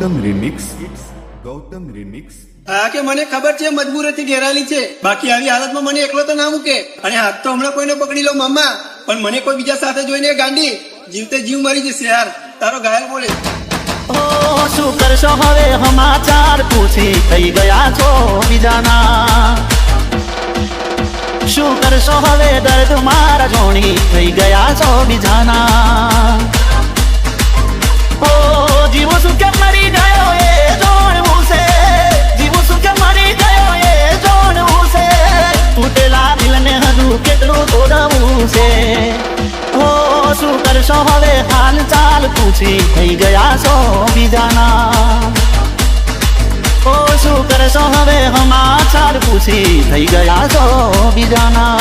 Gautam remix. It's Gautam remix. હા કે મને ખબર છે મજબૂરીથી ઘેરાલી છે, બાકી આવી હાલતમાં મને એકલો તો ના મૂકે. અને હાથ તો હમણાં કોઈને પકડી લો મામા, પણ મને કોઈ બીજા સાથે જોઈને ગાંડી જીવતે જીવ મરી જશે યાર. તારો ઘાયલ બોલે. ઓ શું કરશો હવે સમાચાર પૂછી થઈ ગયા છો બીજાના. શું કરશો હવે દર્દ મારા જોણી થઈ ગયા છો બીજાના. ઓ જીવો શું કે મરી ગયો એ જોણવું છે, જીવો શું કે મરી ગયો એ જોણવું છે. તૂટેલા દિલને હજુ કેટલું તોડવું છે. ઓ શું કરશો હવે હાલ ચાલ પૂછી થઈ ગયા છો બીજાના. ઓ શું કરશો હવે સમાચાર પૂછી થઈ ગયા છો બીજાના.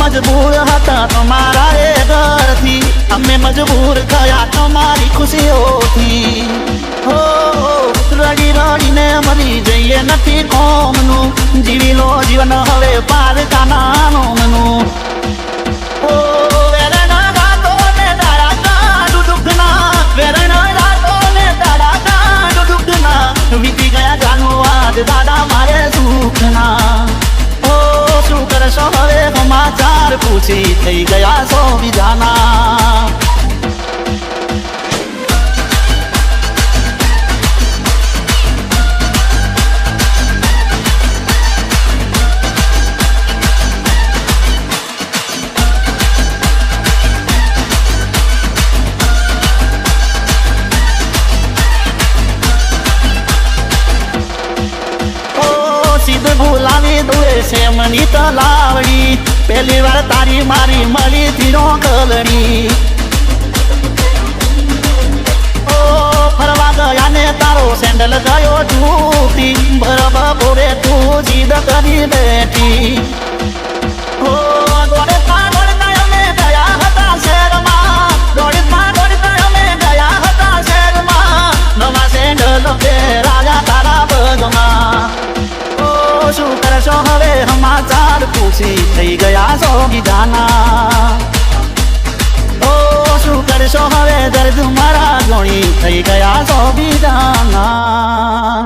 મજબૂર હતા તમારા એ ઘરથી, અમે મજબૂર થયા તમારી ખુશીઓથી. હો રડી રડીને મરી જઈએ નથી કોમનું, જીવી લો જીવન હવે પારકા નાનોનું. ઓ વેરણ રાતો ને દાડા કાઢું દુઃખના, વેરણ રાતો ને દાડા કાઢું દુઃખના. વીતી ગયા જાનું આજ દાદા મારે સુખના. શું કરશો હવે સમાચાર પૂછી થઈ ગયા છો બીજાના. ભૂલાવી દુએ છે મની તલાવડી, પહેલી વાર તારી મારી મળી ધીરો કલડી. ઓ ફરવા ગયા ને તારો સેન્ડલ ગયો તૂટી, બરોબર તું જીદ કરી બેઠી. ઓ દોડતા દોડતા અમે ગયા હતા શહેરમાં, દોડતા દોડતા અમે ગયા હતા શહેરમાં. નવા સેન્ડલ રાજા તારા પગમાં. શું કરશો હવે સમાચાર પૂછી થઈ ગયા છો બીજાના. ઓ શું કરશો હવે દર્દ મારા જોણી થઈ ગયા છો બીજાના.